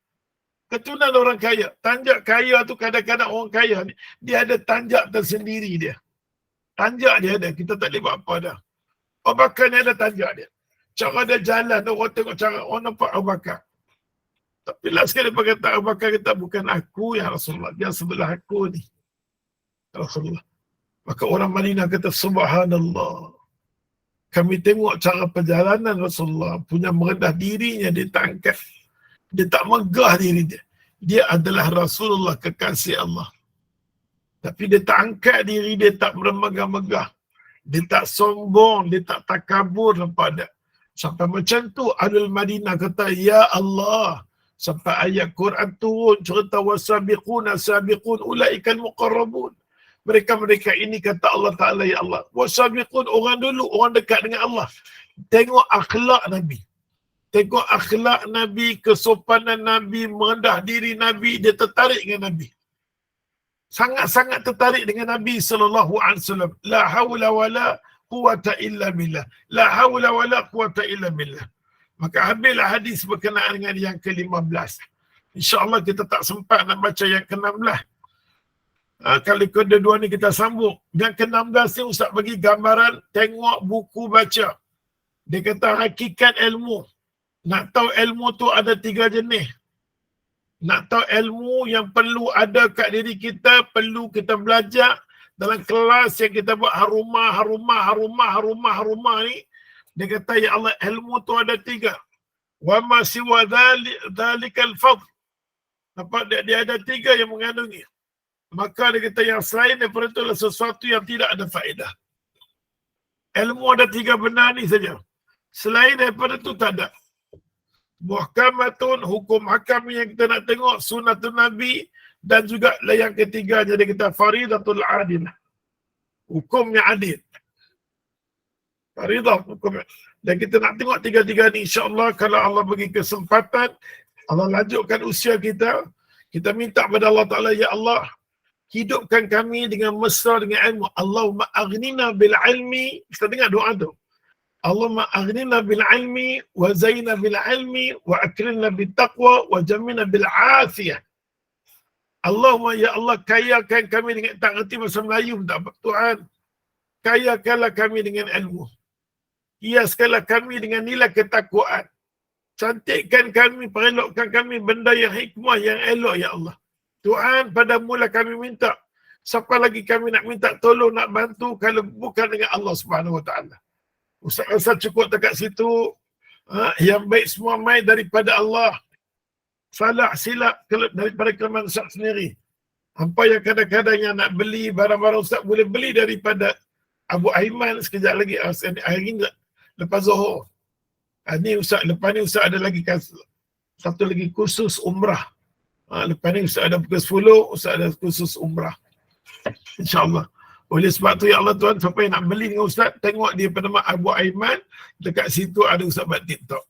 Keturunan orang kaya. Tanjak kaya tu kadang-kadang orang kaya ni, dia ada tanjak tersendiri dia. Tanjak dia ada. Kita tak boleh buat apa dah. Abu Bakar ni ada tanjak dia. Cara dia jalan, orang tengok cara, orang nampak Abu Bakar. Tapi last sekali dia kata, Abu Bakar kata, bukan aku ya Rasulullah. Dia sebelah aku ni. Rasulullah. Maka orang Madinah kata, subhanallah. Kami tengok cara perjalanan Rasulullah, punya merendah dirinya, dia tak angkat. Dia tak megah diri dia. Dia adalah Rasulullah, kekasih Allah. Tapi dia tak angkat diri, dia tak bermegah-megah. Dia tak sombong, dia tak takabur pada. Sampai macam tu, Ahlul Madinah kata, ya Allah. Sampai ayat Quran turun, cerita wasabiquna sabiqun ulaikal muqarrabun. Mereka ini kata Allah Ta'ala, ya Allah. Wasabiqun, orang dulu, orang dekat dengan Allah. Tengok akhlak Nabi. Tengok akhlak Nabi, kesopanan Nabi, merendah diri Nabi, dia tertarik dengan Nabi. Sangat-sangat tertarik dengan Nabi SAW. La hawla wa la quwata illa billah. La hawla wa la quwata illa billah. Maka habislah hadis berkenaan dengan yang ke-15. InsyaAllah kita tak sempat nak baca yang ke-16. Kali kedua ni kita sambung. Yang ke-16 ni Ustaz bagi gambaran, tengok buku baca. Dia kata hakikat ilmu. Nak tahu ilmu tu ada 3 jenis. Nak tahu ilmu yang perlu ada kat diri kita, perlu kita belajar dalam kelas yang kita buat harumah ni. Dia kata, ya Allah, ilmu tu ada 3. Wa ma siwa dhalikal fadl. Nampak dia ada 3 yang mengandungi. Maka dia kata yang selain daripada itu adalah sesuatu yang tidak ada faedah. Ilmu ada 3 benar ni saja. Selain daripada itu tak ada. Muhkamatun, hukum hakam yang kita nak tengok, sunnatun Nabi, dan juga yang ketiganya dia kata faridatul adil. Hukumnya adil. Faridah hukumnya. Dan kita nak tengok 3-3 ni, insya-Allah kalau Allah bagi kesempatan, Allah lanjutkan usia kita, kita minta pada Allah Ta'ala, ya Allah, hidupkan kami dengan mesra dengan ilmu. Allahumma aghnina bil ilmi. Kita dengar doa tu. Allahumma aghnina bil ilmi wa zaina bil ilmi wa akrimna bit taqwa wa jamina bil afiyah. Allahumma, ya Allah, kayakan kami dengan, tak ngerti bahasa Melayu tak apa Tuhan. Kayakanlah kami dengan ilmu. Hiaskanlah kami dengan nilai ketakwaan. Cantikkan kami, perelokkan kami benda yang hikmah, yang elok, ya Allah. Tuhan, padamu-lah kami minta. Siapa lagi kami nak minta tolong, nak bantu kalau bukan dengan Allah Subhanahu Wa Taala. Ustaz cukup dekat situ. Yang baik semua mai daripada Allah. Salah silap daripada kelemahan Ustaz sendiri. Apa yang kadang-kadang yang nak beli barang-barang Ustaz boleh beli daripada Abu Aiman sekejap lagi. Hari ni lepas Zuhur. Ni Ustaz, lepas ni Ustaz ada lagi satu lagi kursus umrah. Lepas ni Ustaz ada pukul 10, Ustaz ada kursus umrah. InsyaAllah. Oleh sebab tu, ya Allah Tuhan, siapa yang nak beli dengan Ustaz, tengok dia pada Abu Aiman, dekat situ ada Ustaz buat TikTok.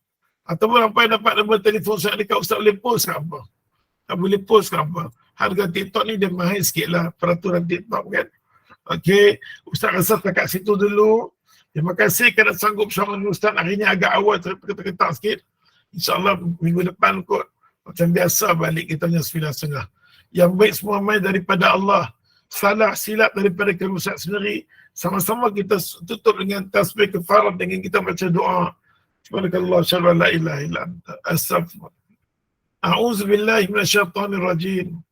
Ataupun apa yang dapat nombor telefon Ustaz dekat Ustaz boleh post ke apa? Tak boleh post ke apa? Harga TikTok ni dia mahal sikit lah, peraturan TikTok kan. Okey, Ustaz rasa dekat situ dulu. Terima kasih kerana sanggup bersama dengan Ustaz. Hari ni agak awal, terketak sikit. InsyaAllah minggu depan kot. Macam biasa balik kita punya 9.30. Yang baik semua mai daripada Allah. Salah silap daripada kami Ustaz sendiri. Sama-sama kita tutup dengan tasbih kafarah dengan kita baca doa. Subhanakallah, syarra la ilaha illa anta, astaghfirullah. A'udzu billahi minasyaitonir rajim.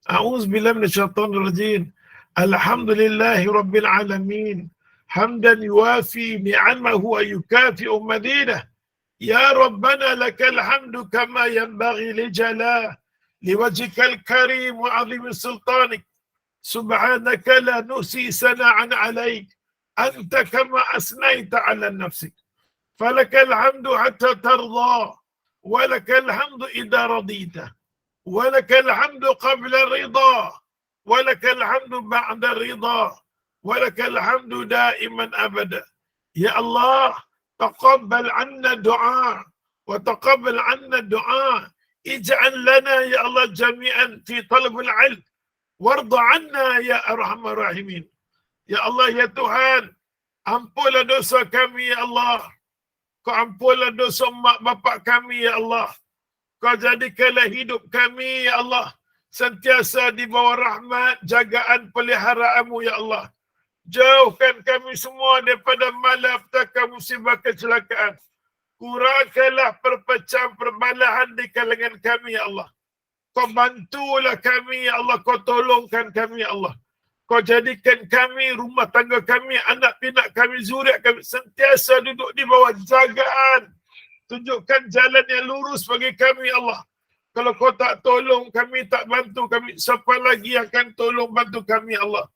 A'udzu billahi minasyaitonir rajim. Alhamdulillahi rabbil alamin. Hamdan yuwafi ni'amahu wa yukafi'u madinah. Ya Rabbana lakal hamdu kama yanbaghi li jalal liwajhikal karim wa 'azimi sultanik. Subhanaka la nusi sana'an 'alaik. Anta kama asnaita 'ala nafsik. Falakal hamdu hatta tarda. Walakal hamdu idza radita. Walakal hamdu qabla ridha. Walakal hamdu ba'da ridha. Walakal hamdu daiman abada. Ya Allah, taqabbal 'anna du'a wa taqabbal 'anna du'a. Ij'al lana ya Allah jami'an fi talabul 'ilm. Warda 'anna ya arhamar rahimin. Ya Allah, ya Tuhan, ampunlah dosa kami ya Allah. Kau ampunlah dosa mak bapak kami ya Allah. Kau jadikanlah hidup kami ya Allah sentiasa di bawah rahmat jagaan peliharaanmu ya Allah. Jauhkan kami semua daripada malapetaka musibah kecelakaan. Kurangkanlah perpecahan perbalahan di kalangan kami ya Allah. Kau bantulah kami ya Allah. Kau tolongkan kami ya Allah. Kau jadikan kami, rumah tangga kami, anak pinak kami, zuriat kami sentiasa duduk di bawah jagaan. Tunjukkan jalan yang lurus bagi kami ya Allah. Kalau kau tak tolong kami, tak bantu kami, siapa lagi yang akan tolong bantu kami ya Allah?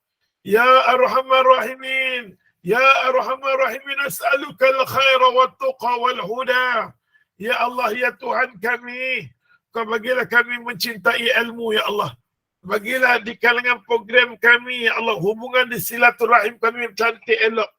Ya Arhamar Rahimin, Ya Arhamar Rahimin, as'alukal khaira wa tuqa wal huda. Ya Allah, ya Tuhan kami, kau bagilah kami mencintai ilmu ya Allah. Bagilah di kalangan program kami ya Allah, hubungan di silaturahim kami cantik elok.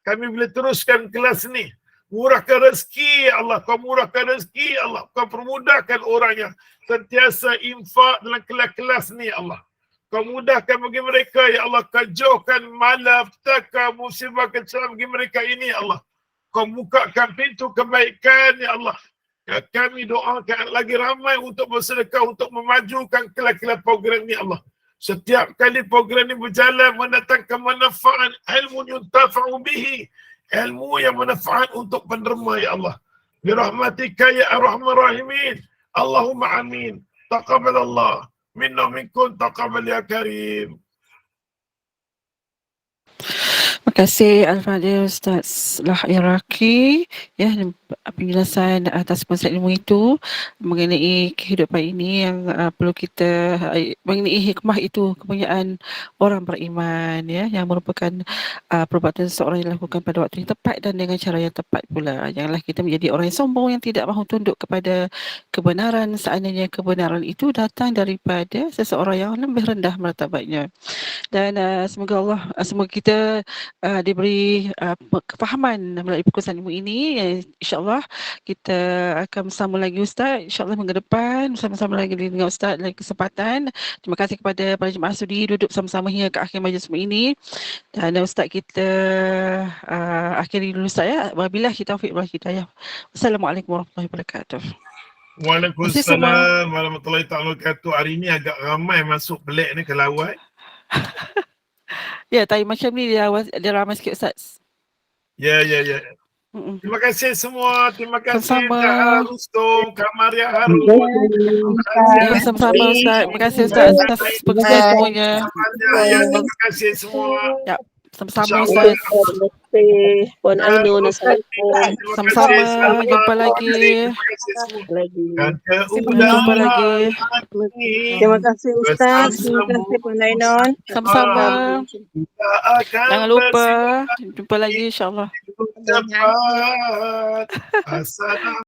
Kami boleh teruskan kelas ni. Murahkan rezeki ya Allah, kau murahkan rezeki ya Allah. Kau permudahkan orang yang sentiasa infak dalam kelas-kelas ni ya Allah. Kau mudahkan bagi mereka ya Allah. Kau jauhkan malapetaka musibah kecelakaan bagi mereka ini ya Allah. Kau bukakan pintu kebaikan ya Allah. Kami doakan lagi ramai untuk bersedekah, untuk memajukan kelas-kelas program ni Allah. Setiap kali program ni berjalan mendatangkan manfaat, ilmu yuntafa'u bihi, ilmu yang manfaat untuk penerima ya Allah. Birahmatika ya arhamar rahimin. Allahumma amin. Taqabbalallah minna minkum, taqabbal ya karim. Terima kasih Al-Fadhil Ustaz Lah Iraqi ya, penjelasan atas konsep ilmu itu mengenai kehidupan ini yang perlu kita mengenai hikmah itu, kemuliaan orang beriman ya, yang merupakan perbuatan seseorang yang dilakukan pada waktu yang tepat dan dengan cara yang tepat pula. Janganlah kita menjadi orang yang sombong yang tidak mahu tunduk kepada kebenaran seandainya kebenaran itu datang daripada seseorang yang lebih rendah martabatnya. Dan semoga kita diberi kefahaman melalui perkongsian ilmu ini. InsyaAllah kita akan bersama lagi Ustaz, InsyaAllah minggu depan bersama-sama lagi dengan Ustaz dalam kesempatan. Terima kasih kepada para jemaah sudi duduk bersama-sama hingga ke akhir majlis ini. Dan Ustaz kita akhiri dulu Ustaz ya. Wabillahi taufiq wal hidayah. Wassalamualaikum warahmatullahi wabarakatuh. Waalaikumsalam warahmatullahi wabarakatuh. Hari ni agak ramai masuk pelik ni kalau awal. Ya, tapi macam ni dia ramai sikit Ustaz. Ya. Terima kasih semua. Terima kasih Sama-sama. Zahra Rustom, Kamaria Harun. Ya, sama-sama Ustaz. Terima kasih Ustaz atas perkongsian semuanya. Terima kasih semua. Ya, sama-sama Ustaz. Terima kasih Puan Ainun. Assalamualaikum. Sama-sama. Jumpa lagi. Terima kasih semua. Lagi. Jumpa lagi. Terima kasih Ustaz. Terima kasih Puan Ainun. Sama-sama. Kita akan Jangan lupa. Jumpa lagi insyaAllah. cepat. Assalamualaikum.